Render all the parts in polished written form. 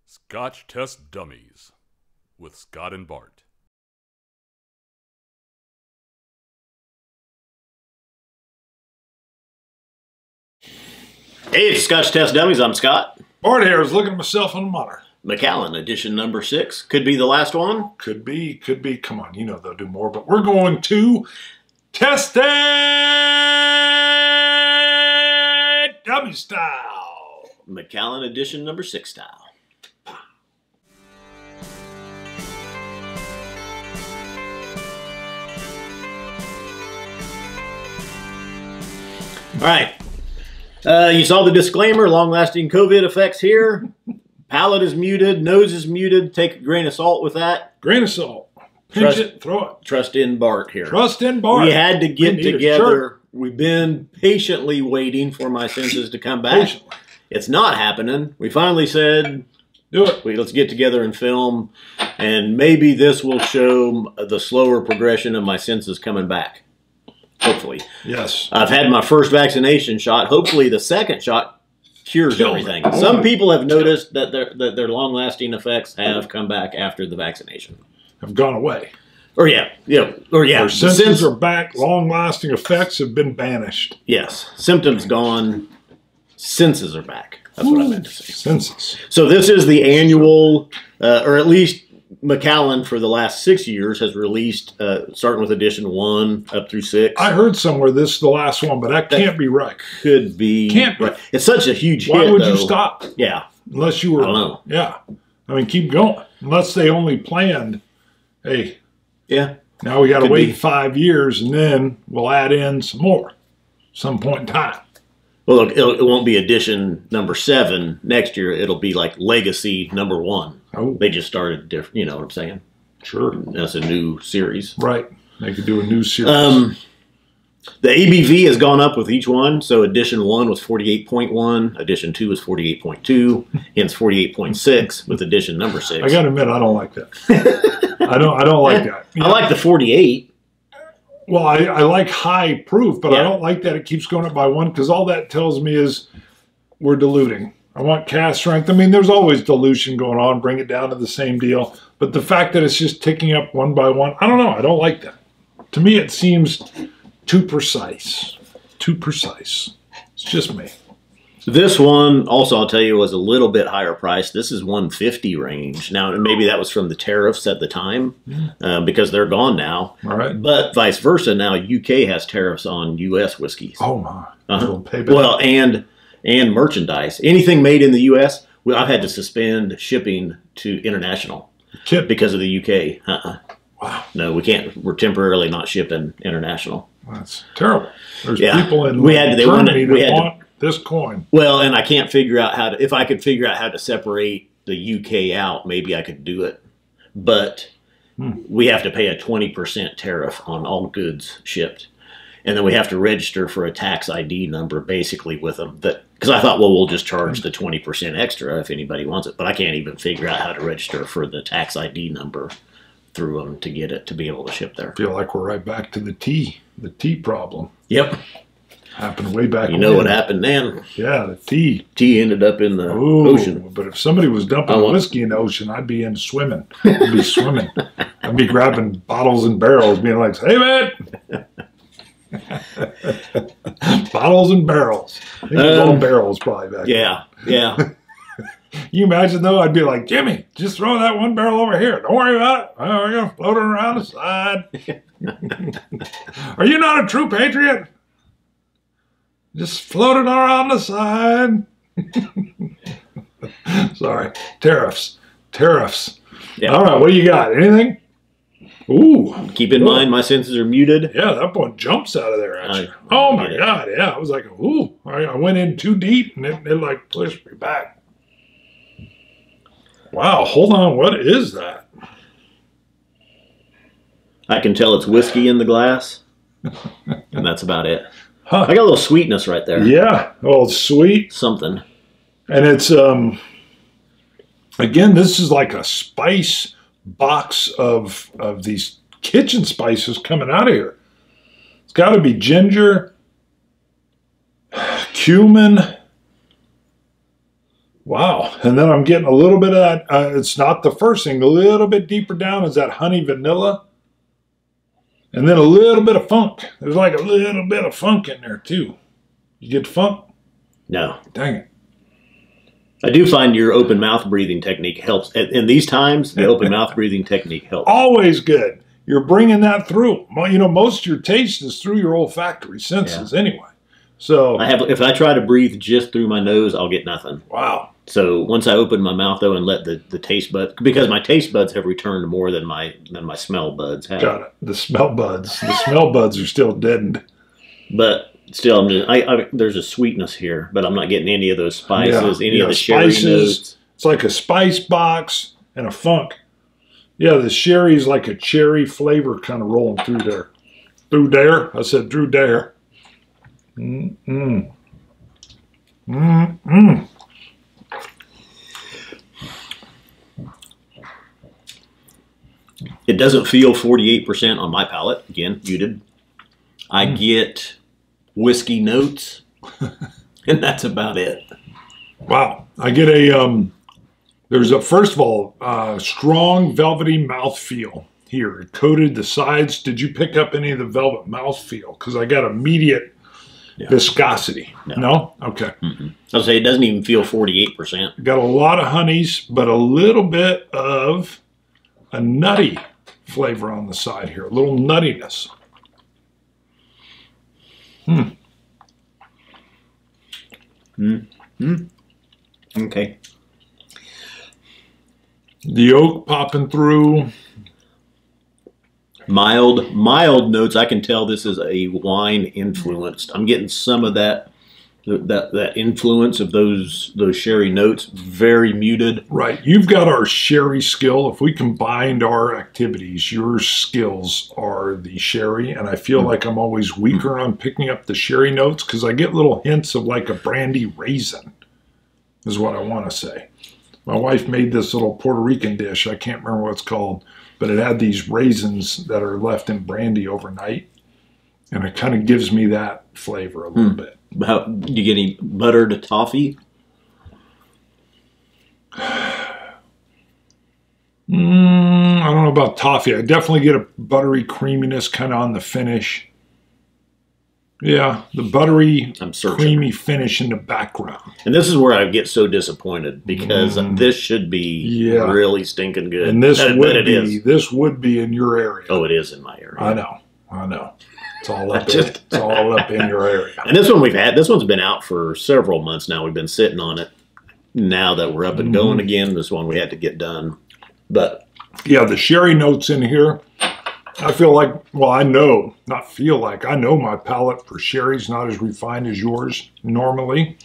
Scotch Test Dummies with Scott and Bart. Hey, it's Scotch Test Dummies. I'm Scott. Bart here is looking at myself on the monitor. Macallan, edition number 6. Could be the last one. Could be. Come on, you know they'll do more, but we're going to test it dummy style. Macallan, edition number 6 style. All right. You saw the disclaimer, long-lasting COVID effects here. Palate is muted, nose is muted. Take a grain of salt with that. Grain of salt. Pinch it, throw it. Trust in Bart here. Trust in Bart. We had to get together. We've been patiently waiting for my senses to come back. Patiently. It's not happening. We finally said, do it. Let's get together and film, and maybe this will show the slower progression of my senses coming back. Hopefully. Yes. I've had my first vaccination shot. Hopefully the second shot cures everything. Some people have noticed that their long-lasting effects have come back after the vaccination. Have gone away. Or yeah. Their senses are back. Long-lasting effects have been banished. Yes. Symptoms gone. Senses are back. That's what I meant to say. Senses. So this is the annual, or at least Macallan for the last 6 years has released, starting with edition 1 up through 6. I heard somewhere this is the last one, but that can't be right. Could be. Can't be. Right. It's such a huge hit, Why would though. you stop? Yeah. Unless you were. I don't know. Yeah. I mean, keep going. Unless they only planned, hey. Yeah. Now we got to wait 5 years, and then we'll add in some more some point in time. Well, look, it won't be edition number 7 next year. It'll be like legacy number 1. Oh. They just started different. You know what I'm saying? Sure. That's a new series. Right. They could do a new series. The ABV has gone up with each one. So edition 1 was 48.1. Edition 2 was 48.2. Hence 48.6 with edition number 6. I got to admit, I don't like that. I don't like that. I like the 48. Well, I like high proof, but I don't like that it keeps going up by 1, because all that tells me is we're diluting. I want cast strength. I mean, there's always dilution going on. Bring it down to the same deal. But the fact that it's just ticking up 1 by 1, I don't know. I don't like that. To me, it seems too precise. Too precise. It's just me. This one, also, I'll tell you, was a little bit higher price. This is $150 range. Now, maybe that was from the tariffs at the time, because they're gone now. All right. But vice versa, now UK has tariffs on US whiskeys. Oh, my. Well, and merchandise. Anything made in the US, I've had to suspend shipping to international because of the UK. Wow. No, we can't. We're temporarily not shipping international. That's terrible. There's people in Germany that want this coin. Well, and I can't figure out how to, if I could figure out how to separate the UK out, maybe I could do it. But we have to pay a 20% tariff on all goods shipped. And then we have to register for a tax ID number basically with them. Because I thought, well, we'll just charge the 20% extra if anybody wants it. But I can't even figure out how to register for the tax ID number through them to get it, to be able to ship there. I feel like we're right back to the tea problem. Yep. Happened way back You know what happened then? Yeah, the tea. Tea ended up in the ocean. But if somebody was dumping whiskey in the ocean, I'd be into swimming. I'd be swimming. I'd be grabbing bottles and barrels, being like, hey, man. Bottles and barrels. I think it was all barrels probably back then. Yeah. You imagine, though, I'd be like, Jimmy, just throw that one barrel over here. Don't worry about it. We're going to float it around the side. Are you not a true patriot? Just float it around the side. Sorry. Tariffs. Yeah. All right, what do you got? Anything? Ooh. Keep in mind, my senses are muted. Yeah, that one jumps out of there, actually. Oh, my God, yeah. I was like, ooh. I went in too deep, and it like, pushed me back. Wow, hold on. What is that? I can tell it's whiskey in the glass, and that's about it. Huh. I got a little sweetness right there. Yeah. Oh, sweet. Something. And it's, again, this is like a spice box of these kitchen spices coming out of here. It's got to be ginger, cumin, Wow. And then I'm getting a little bit of that. It's not the first thing. A little bit deeper down is that honey vanilla. And then a little bit of funk. There's like a little bit of funk in there too. You get funk? No. Dang it. I do find your open mouth breathing technique helps. In these times, the open mouth breathing technique helps. Always good. You're bringing that through. Well, you know, most of your taste is through your olfactory senses anyway. So if I try to breathe just through my nose, I'll get nothing. Wow. So once I open my mouth though and let the taste buds, because my taste buds have returned more than my smell buds have. Got it. The smell buds. The smell buds are still deadened. But still, I'm just, there's a sweetness here, but I'm not getting any of those spices, any of the sherry spices, notes. It's like a spice box and a funk. Yeah, the sherry is like a cherry flavor kind of rolling through there. Through there? I said through there. Mm-mm. Mm-mm. It doesn't feel 48% on my palate. Again, muted. I get whiskey notes, and that's about it. Wow. I get a, there's a, first of all, strong velvety mouthfeel here. It coated the sides. Did you pick up any of the velvet mouthfeel? Because I got immediate viscosity. No? Okay. I'll say it doesn't even feel 48%. Got a lot of honeys, but a little bit of a nutty flavor on the side here. A little nuttiness. Okay. The oak popping through. Mild notes. I can tell this is a wine influenced. I'm getting some of that influence of those sherry notes. Very muted. Right. You've got our sherry skill. If we combined our activities, your skills are the sherry, and I feel like I'm always weaker on picking up the sherry notes because I get little hints of like a brandy raisin, is what I want to say. My wife made this little Puerto Rican dish. I can't remember what it's called, but it had these raisins that are left in brandy overnight, and it kind of gives me that flavor a little bit. Do you get any buttered toffee? I don't know about toffee. I definitely get a buttery creaminess kind of on the finish. Yeah, the buttery, creamy finish in the background. And this is where I get so disappointed because this should be really stinking good. And this would be in your area. Oh, it is in my area. I know. It's all up it's all up in your area. And this one's been out for several months now. We've been sitting on it. Now that we're up and going again, this one we had to get done. But yeah, the sherry notes in here. I feel like, well, I know my palate for sherry's not as refined as yours normally.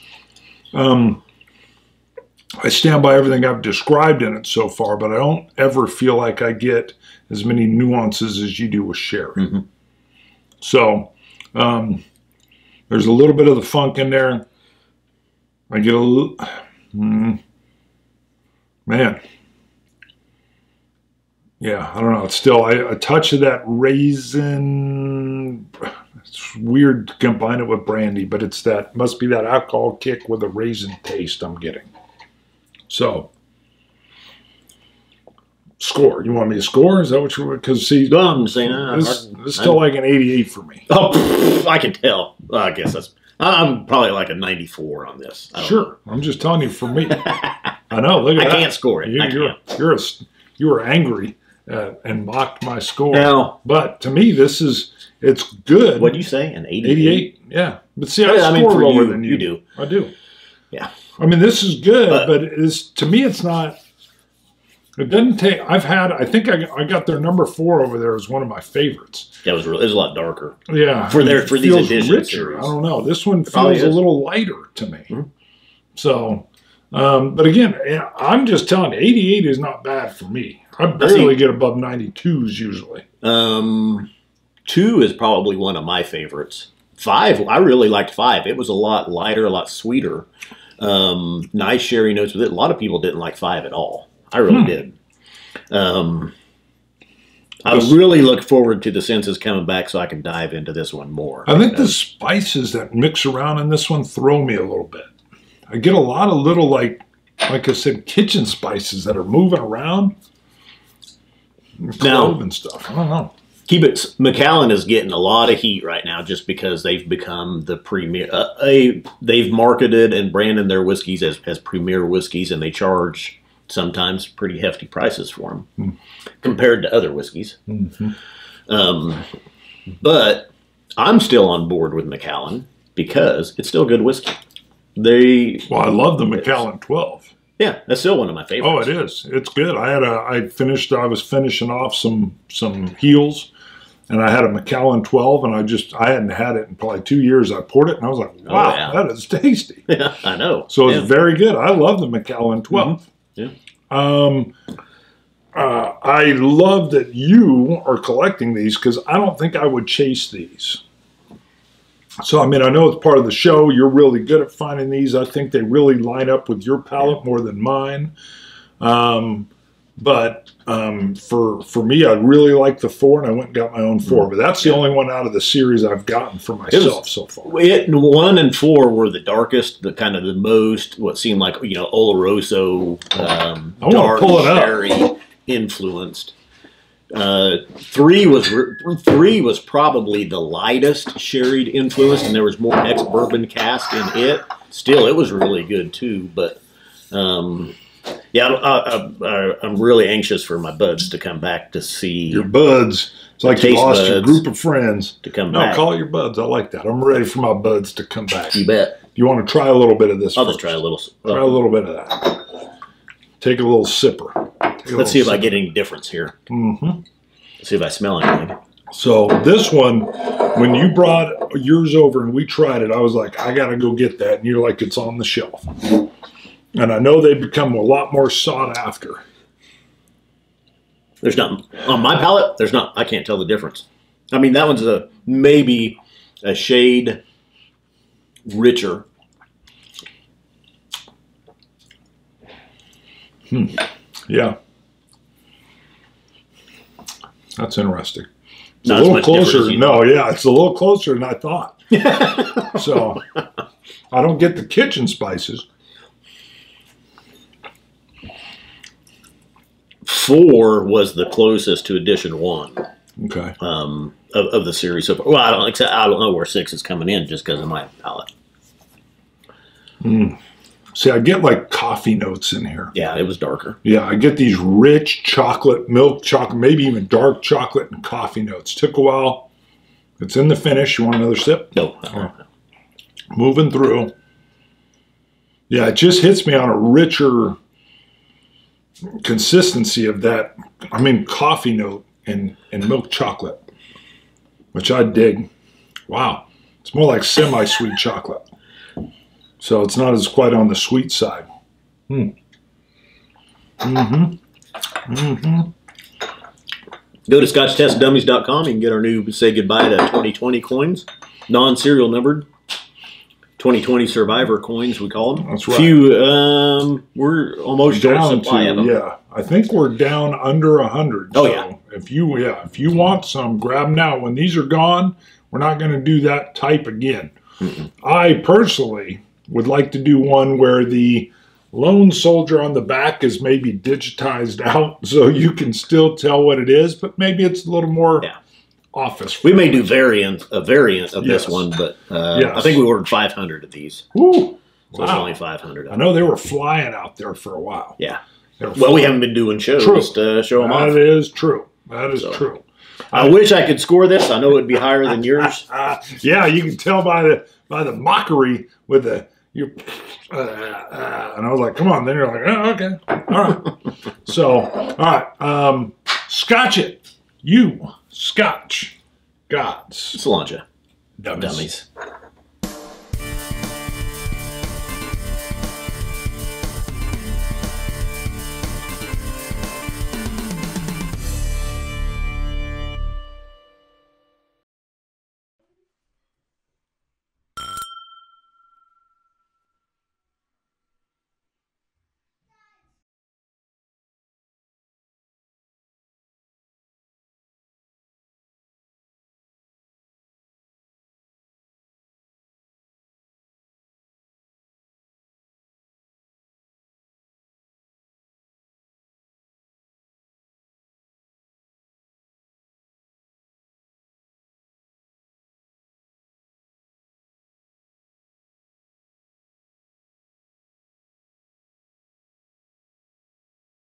I stand by everything I've described in it so far, but I don't ever feel like I get as many nuances as you do with sherry. So there's a little bit of the funk in there. I get a little, man. Yeah, I don't know. It's still a touch of that raisin. It's weird to combine it with brandy, but it's must be that alcohol kick with a raisin taste I'm getting. So, score. You want me to score? Is that what you're? Because see, I'm saying this is still like an 88 for me. Oh, I can tell. I guess I'm probably like a 94 on this. Sure, I'm just telling you for me. I know. Look at that. I can't score it. You were angry. And mocked my score. Now, but to me, it's good. What'd you say? An 88? 88, yeah. But see, I score lower than you. You do. I do. Yeah. I mean, this is good, but to me, it's not. It doesn't take. I think I got their number 4 over there as one of my favorites. Yeah, it was a lot darker. Yeah. For these edition richer. series. I don't know. This one feels a little lighter to me. So, but again, I'm just telling you, 88 is not bad for me. I barely get above 92s usually. 2 is probably one of my favorites. 5, I really liked 5. It was a lot lighter, a lot sweeter. Nice sherry notes with it. A lot of people didn't like 5 at all. I really did. I really look forward to the senses coming back so I can dive into this one more. I think the spices that mix around in this one throw me a little bit. I get a lot of little like like I said, kitchen spices that are moving around. Now, Clove and stuff. I don't know. Macallan is getting a lot of heat right now just because they've become the premier. They've marketed and branded their whiskeys as premier whiskeys, and they charge sometimes pretty hefty prices for them compared to other whiskeys. But I'm still on board with Macallan because it's still good whiskey. Well, I love the Macallan 12. Yeah, that's still one of my favorites. Oh, it is. It's good. I was finishing off some heels, and I had a Macallan 12, and I hadn't had it in probably 2 years. I poured it, and I was like, wow, that is tasty. Yeah, I know. So it's very good. I love the Macallan 12. Yeah. I love that you are collecting these because I don't think I would chase these. So, I mean, I know it's part of the show. You're really good at finding these. I think they really line up with your palate more than mine. But for me, I really like the 4, and I went and got my own 4. But that's the only one out of the series I've gotten for myself so far. 1 and 4 were the darkest, the kind of the most, what seemed like, Oloroso, dark, sherry influenced. 3 was probably the lightest sherried influenced, and there was more ex-bourbon cask in it. Still, it was really good too. But yeah, I'm really anxious for my buds to come back to see your buds. It's like you lost your group of friends to come back. No, call it your buds. I like that. I'm ready for my buds to come back. You bet. You want to try a little bit of this? I'll just try a little. Try a little bit of that. Take a little sipper. Let's see if I get any difference here. Let's see if I smell anything. So this one, when you brought yours over and we tried it, I was like, I got to go get that. And you're like, it's on the shelf. And I know they've become a lot more sought after. There's not, on my palate, there's not, I can't tell the difference. I mean, that one's maybe a shade richer. Yeah. That's interesting. It's Not a little closer. No, yeah, it's a little closer than I thought. So I don't get the kitchen spices. 4 was the closest to edition 1. Okay. Of the series so far. Well, I don't know where 6 is coming in just because of my palate. See, I get like coffee notes in here. Yeah, it was darker. Yeah, I get these rich chocolate, milk chocolate, maybe even dark chocolate and coffee notes. Took a while. It's in the finish. You want another sip? No. Moving through. Yeah, it just hits me on a richer consistency of that, I mean, coffee note and milk chocolate, which I dig. Wow. It's more like semi-sweet chocolate. So it's not as quite on the sweet side. Go to ScotchTestDummies.com. You can get our new Say Goodbye to 2020 coins. Non-serial numbered. 2020 Survivor coins, we call them. That's right. We're almost down supply of them. Yeah, I think we're down under 100. Oh, so yeah. If you want some, grab them now. When these are gone, we're not going to do that type again. I personally would like to do one where the lone soldier on the back is maybe digitized out so you can still tell what it is, but maybe it's a little more office. We may do a variant of this one, but I think we ordered 500 of these. Woo! So there's only 500 of them. I know they were flying out there for a while. Yeah. Well, we haven't been doing shows to show them off. That is true. That is true. I wish I could score this. I know it would be higher than yours. Yeah, you can tell by the mockery with the and I was like, come on. Then you're like, oh, okay. All right. So, all right. Scotch It. You Scotch Gods. Cilantro. Dummies.